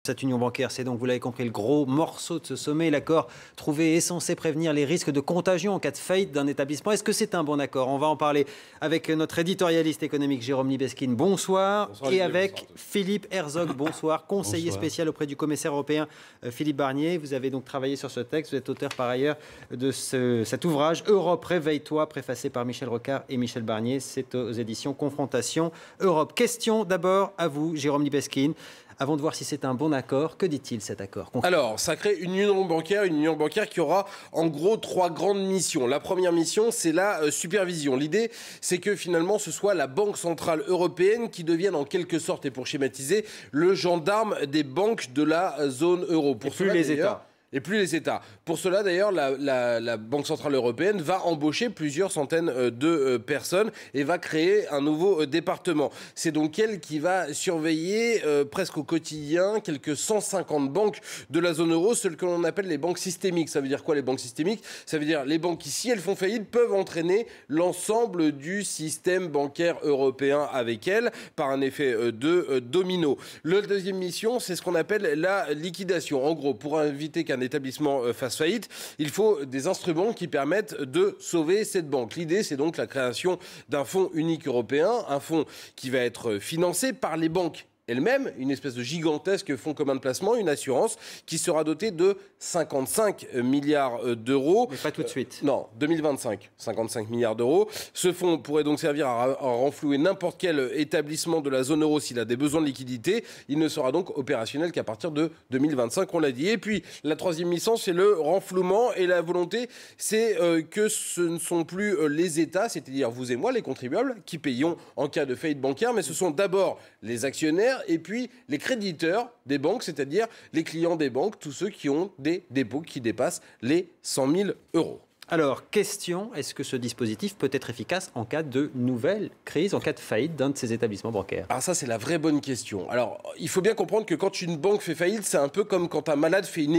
cette union bancaire. C'est donc, vous l'avez compris, le gros morceau de ce sommet. L'accord trouvé est censé prévenir les risques de contagion en cas de faillite d'un établissement. Est-ce que c'est un bon accord? On va en parler avec notre éditorialiste économique Jérôme Libeskine. Bonsoir. Bonsoir. Et avec Philippe Herzog. Bonsoir. Conseiller spécial auprès du commissaire européen Philippe Barnier. Vous avez donc travaillé sur ce texte. Vous êtes auteur par ailleurs de cet ouvrage Europe, réveille-toi, préfacé par Michel Rocard et Michel Barnier. C'est aux éditions Confrontation Europe. Question d'abord à vous, Jérôme Libeskine. Avant de voir si c'est un bon accord, que dit-il cet accord? Alors, ça crée une union bancaire qui aura en gros 3 grandes missions. La première mission, c'est la supervision. L'idée, c'est que finalement, ce soit la Banque Centrale Européenne qui devienne en quelque sorte, et pour schématiser, le gendarme des banques de la zone euro. Et plus les États. Et plus les États. Pour cela, d'ailleurs, la Banque Centrale Européenne va embaucher plusieurs centaines de personnes et va créer un nouveau département. C'est donc elle qui va surveiller presque au quotidien quelques 150 banques de la zone euro, celles que l'on appelle les banques systémiques. Ça veut dire quoi, les banques systémiques? Ça veut dire les banques qui, si elles font faillite, peuvent entraîner l'ensemble du système bancaire européen avec elles par un effet de domino. La deuxième mission, c'est ce qu'on appelle la liquidation. En gros, pour éviter qu'un établissement fasse faillite, il faut des instruments qui permettent de sauver cette banque. L'idée, c'est donc la création d'un fonds unique européen, un fonds qui va être financé par les banques elles-mêmes, une espèce de gigantesque fonds commun de placement, une assurance qui sera dotée de 55 milliards d'euros. Mais pas tout de suite. Non, 2025, 55 milliards d'euros. Ce fonds pourrait donc servir à renflouer n'importe quel établissement de la zone euro s'il a des besoins de liquidité. Il ne sera donc opérationnel qu'à partir de 2025, on l'a dit. Et puis, la troisième mission, c'est le renflouement. Et la volonté, c'est que ce ne sont plus les États, c'est-à-dire vous et moi, les contribuables, qui payons en cas de faillite bancaire, mais ce sont d'abord les actionnaires et puis les créditeurs des banques, c'est-à-dire les clients des banques, tous ceux qui ont des dépôts qui dépassent les 100 000 euros. Alors, question, est-ce que ce dispositif peut être efficace en cas de nouvelle crise, en cas de faillite d'un de ces établissements bancaires? Alors ça, c'est la vraie bonne question. Alors, il faut bien comprendre que quand une banque fait faillite, c'est un peu comme quand un malade fait une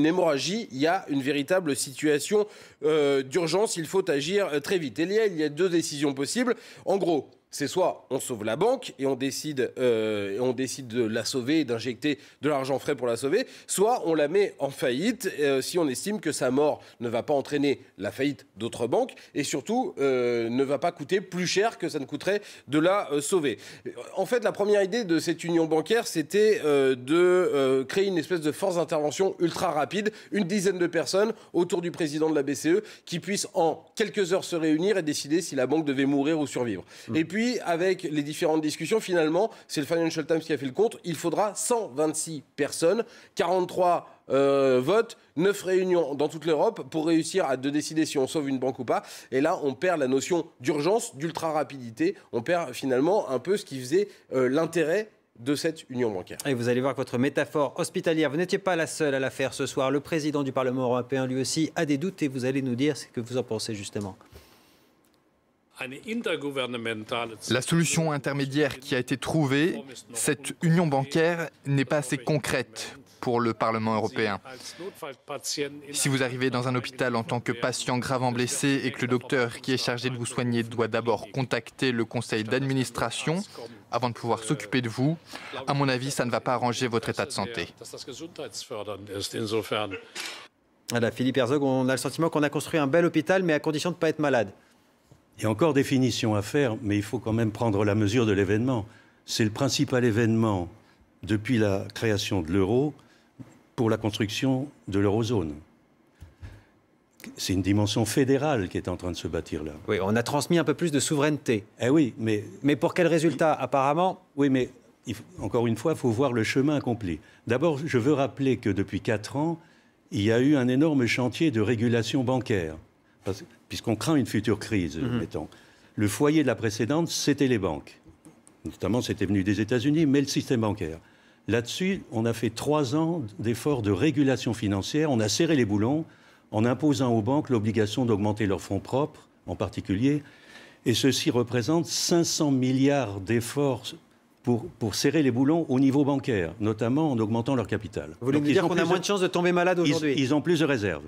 hémorragie, il y a une véritable situation d'urgence, il faut agir très vite. Et il y a 2 décisions possibles. En gros, c'est soit on sauve la banque et on décide de la sauver et d'injecter de l'argent frais pour la sauver, soit on la met en faillite si on estime que sa mort ne va pas entraîner la faillite d'autres banques et surtout ne va pas coûter plus cher que ça ne coûterait de la sauver. En fait, la première idée de cette union bancaire, c'était de créer une espèce de force d'intervention ultra rapide, une dizaine de personnes autour du président de la BCE qui puissent en quelques heures se réunir et décider si la banque devait mourir ou survivre. Et puis, avec les différentes discussions, finalement, c'est le Financial Times qui a fait le compte, il faudra 126 personnes, 43 votes, 9 réunions dans toute l'Europe pour réussir à décider si on sauve une banque ou pas. Et là, on perd la notion d'urgence, d'ultra-rapidité. On perd finalement un peu ce qui faisait l'intérêt de cette union bancaire. Et vous allez voir que votre métaphore hospitalière, vous n'étiez pas la seule à la faire ce soir. Le président du Parlement européen, lui aussi, a des doutes et vous allez nous dire ce que vous en pensez justement. La solution intermédiaire qui a été trouvée, cette union bancaire, n'est pas assez concrète pour le Parlement européen. Si vous arrivez dans un hôpital en tant que patient gravement blessé et que le docteur qui est chargé de vous soigner doit d'abord contacter le conseil d'administration avant de pouvoir s'occuper de vous, à mon avis, ça ne va pas arranger votre état de santé. Voilà, Philippe Herzog, on a le sentiment qu'on a construit un bel hôpital, mais à condition de ne pas être malade. Il y a encore définition à faire, mais il faut quand même prendre la mesure de l'événement. C'est le principal événement depuis la création de l'euro pour la construction de l'eurozone. C'est une dimension fédérale qui est en train de se bâtir là. Oui, on a transmis un peu plus de souveraineté. Eh oui, mais... Mais pour quel résultat, apparemment? Oui, mais encore une fois, il faut voir le chemin accompli. D'abord, je veux rappeler que depuis 4 ans, il y a eu un énorme chantier de régulation bancaire. Puisqu'on craint une future crise, mettons. Le foyer de la précédente, c'était les banques. Notamment, c'était venu des États-Unis, mais le système bancaire. Là-dessus, on a fait 3 ans d'efforts de régulation financière. On a serré les boulons en imposant aux banques l'obligation d'augmenter leurs fonds propres, en particulier. Et ceci représente 500 milliards d'efforts pour serrer les boulons au niveau bancaire, notamment en augmentant leur capital. Vous voulez nous dire qu'on a moins de chances de tomber malade aujourd'hui? Ils ont plus de réserves.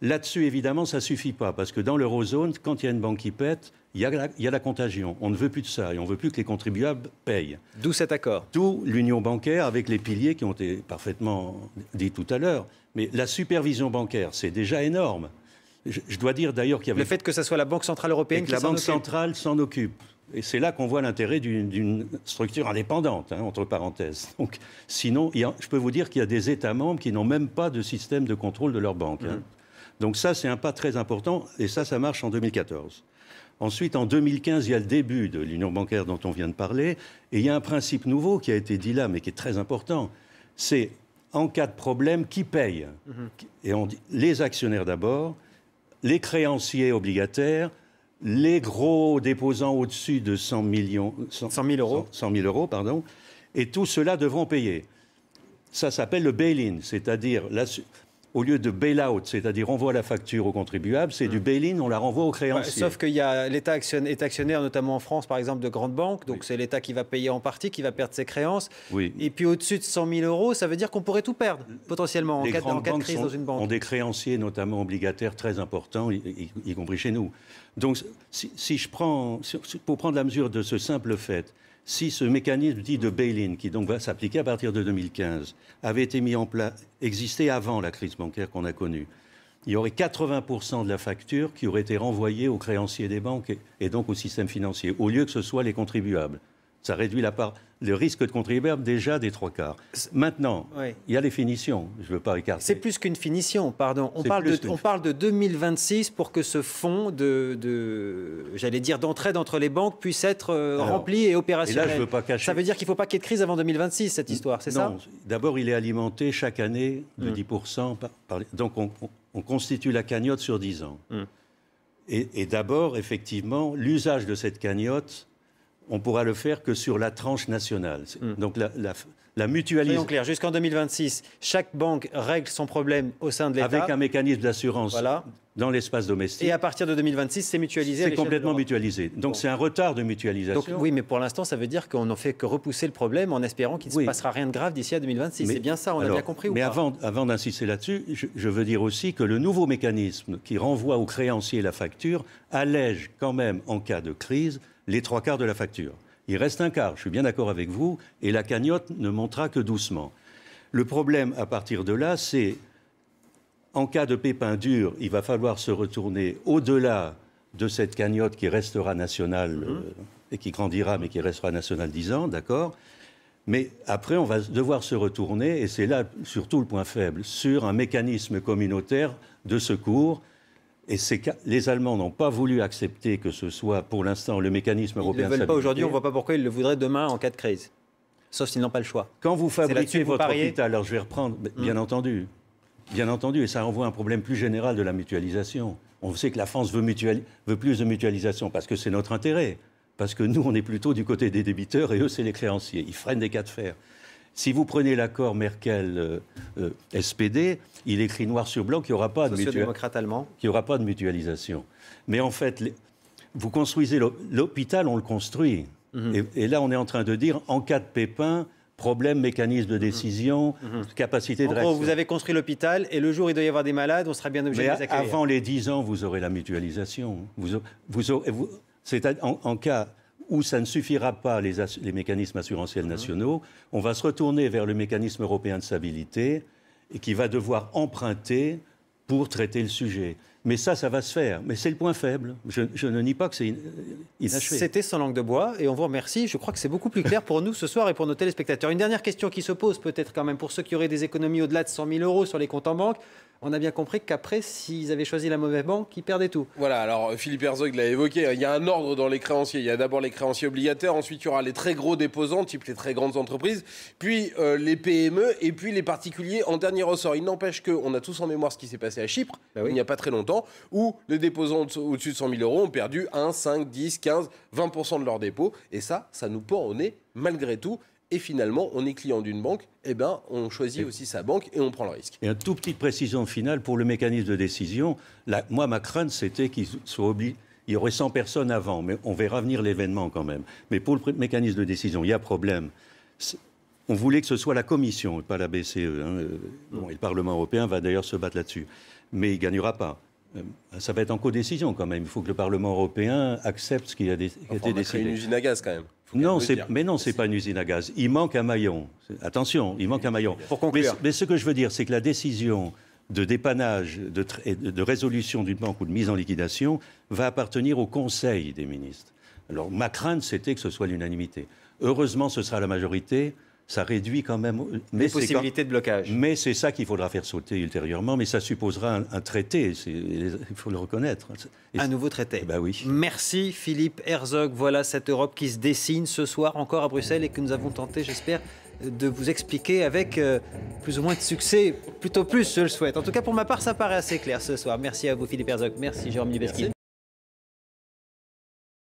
Là-dessus, évidemment, ça ne suffit pas, parce que dans l'eurozone, quand il y a une banque qui pète, il y a la contagion. On ne veut plus de ça, et on ne veut plus que les contribuables payent. D'où cet accord. D'où l'union bancaire avec les piliers qui ont été parfaitement dits tout à l'heure. Mais la supervision bancaire, c'est déjà énorme. Je dois dire d'ailleurs qu'il y avait... Le fait que ce soit la Banque Centrale Européenne qui s'en occupe. La Banque Centrale s'en occupe. Et c'est là qu'on voit l'intérêt d'une structure indépendante, entre parenthèses. Donc, sinon, je peux vous dire qu'il y a des États membres qui n'ont même pas de système de contrôle de leur banque. Donc ça, c'est un pas très important, et ça marche en 2014. Ensuite, en 2015, il y a le début de l'union bancaire dont on vient de parler, et il y a un principe nouveau qui a été dit là, mais qui est très important. C'est, en cas de problème, qui paye? Et on dit les actionnaires d'abord, les créanciers obligataires, les gros déposants au-dessus de 100 000 euros, pardon, et tout cela devront payer. Ça s'appelle le bail-in, c'est-à-dire, au lieu de bail-out, c'est-à-dire on renvoie la facture aux contribuables, c'est du bail-in, on la renvoie aux créanciers. Sauf qu'il y a l'État est actionnaire, notamment en France, par exemple, de grandes banques, donc c'est l'État qui va payer en partie, qui va perdre ses créances. Oui. Et puis au-dessus de 100 000 euros, ça veut dire qu'on pourrait tout perdre, potentiellement, en cas de crise dans une banque. Ont des créanciers, notamment obligataires, très importants, y compris chez nous. Donc, pour prendre la mesure de ce simple fait, si ce mécanisme dit de bail-in, qui donc va s'appliquer à partir de 2015, avait été mis en place, existait avant la crise bancaire qu'on a connue, il y aurait 80% de la facture qui aurait été renvoyée aux créanciers des banques et donc au système financier, au lieu que ce soit les contribuables. Ça réduit le risque de contribuable déjà des 3/4. Maintenant, il y a les finitions. Je ne veux pas écarter. C'est plus qu'une finition, pardon. On parle de 2026 pour que ce fonds j'allais dire, d'entraide entre les banques puisse être rempli et opérationnel. Et là, je veux pas cacher. Ça veut dire qu'il ne faut pas qu'il y ait de crise avant 2026, cette histoire, c'est ça? Non. D'abord, il est alimenté chaque année de 10%. Donc, on constitue la cagnotte sur 10 ans. Et d'abord, effectivement, l'usage de cette cagnotte, on pourra le faire que sur la tranche nationale. Donc la mutualisation... Soyons clairs, jusqu'en 2026, chaque banque règle son problème au sein de l'État. Avec un mécanisme d'assurance dans l'espace domestique. Et à partir de 2026, c'est mutualisé. C'est complètement mutualisé. Donc c'est un retard de mutualisation. Donc, oui, mais pour l'instant, ça veut dire qu'on n'en fait que repousser le problème en espérant qu'il ne se passera rien de grave d'ici à 2026. C'est bien ça, on a bien compris ou pas? Mais avant d'insister là-dessus, je veux dire aussi que le nouveau mécanisme qui renvoie aux créanciers la facture allège quand même, en cas de crise, les 3/4 de la facture. Il reste un quart, je suis bien d'accord avec vous, et la cagnotte ne montera que doucement. Le problème, à partir de là, c'est, en cas de pépin dur, il va falloir se retourner au-delà de cette cagnotte qui restera nationale, et qui grandira, mais qui restera nationale 10 ans, d'accord? Mais après, on va devoir se retourner, et c'est là surtout le point faible, sur un mécanisme communautaire de secours. Et les Allemands n'ont pas voulu accepter que ce soit, pour l'instant, le mécanisme européen de stabilité. Ils ne le veulent pas aujourd'hui, on ne voit pas pourquoi ils le voudraient demain en cas de crise. Sauf s'ils n'ont pas le choix. Quand vous fabriquez votre hôpital, alors je vais reprendre, bien entendu, et ça renvoie à un problème plus général de la mutualisation. On sait que la France veut plus de mutualisation parce que c'est notre intérêt. Parce que nous, on est plutôt du côté des débiteurs et eux, c'est les créanciers. Ils freinent des cas de fer. Si vous prenez l'accord Merkel-SPD, il écrit noir sur blanc qu'il n'y aura pas de mutualisation. Mais en fait, vous construisez l'hôpital, on le construit. Et là, on est en train de dire, en cas de pépin, problème, mécanisme de décision, capacité de réaction. Vous avez construit l'hôpital et le jour où il doit y avoir des malades, on sera bien obligé de les accueillir. Avant les 10 ans, vous aurez la mutualisation. En cas où ça ne suffira pas, les mécanismes assurantiels nationaux, on va se retourner vers le mécanisme européen de stabilité et qui va devoir emprunter pour traiter le sujet. Mais ça va se faire. Mais c'est le point faible. Je ne nie pas que c'est inachevé. C'était Sans langue de bois et on vous remercie. Je crois que c'est beaucoup plus clair pour nous ce soir et pour nos téléspectateurs. Une dernière question qui se pose peut-être quand même pour ceux qui auraient des économies au-delà de 100 000 euros sur les comptes en banque. On a bien compris qu'après, s'ils avaient choisi la mauvaise banque, ils perdaient tout. Voilà, alors Philippe Herzog l'a évoqué, il y a un ordre dans les créanciers. Il y a d'abord les créanciers obligataires, ensuite il y aura les très gros déposants, type les très grandes entreprises, puis les PME et puis les particuliers en dernier ressort. Il n'empêche qu'on a tous en mémoire ce qui s'est passé à Chypre, il n'y a pas très longtemps, où les déposants au-dessus de 100 000 euros ont perdu 1, 5, 10, 15, 20% de leurs dépôts. Et ça nous pend au nez malgré tout. Et finalement, on est client d'une banque, on choisit aussi sa banque et on prend le risque. Et une toute petite précision finale pour le mécanisme de décision. Moi, ma crainte, c'était qu'il y aurait 100 personnes avant, mais on verra venir l'événement quand même. Mais pour le mécanisme de décision, il y a problème. on voulait que ce soit la Commission, pas la BCE. Hein. Bon, et le Parlement européen va d'ailleurs se battre là-dessus. Mais il ne gagnera pas. Ça va être en codécision quand même. Il faut que le Parlement européen accepte ce qui a été décidé. Une usine à gaz quand même. Non, mais non, c'est pas une usine à gaz. Il manque un maillon. Attention, il manque un maillon. Pour conclure. Mais ce que je veux dire, c'est que la décision de dépannage, de résolution d'une banque ou de mise en liquidation va appartenir au Conseil des ministres. Alors, ma crainte, c'était que ce soit l'unanimité. Heureusement, ce sera la majorité. Ça réduit quand même les possibilités de blocage. Mais c'est ça qu'il faudra faire sauter ultérieurement. Mais ça supposera un traité, il faut le reconnaître. Un nouveau traité. Ben oui. Merci Philippe Herzog. Voilà cette Europe qui se dessine ce soir encore à Bruxelles et que nous avons tenté, j'espère, de vous expliquer avec plus ou moins de succès. Plutôt plus, je le souhaite. En tout cas, pour ma part, ça paraît assez clair ce soir. Merci à vous Philippe Herzog. Merci Jérôme Libeski.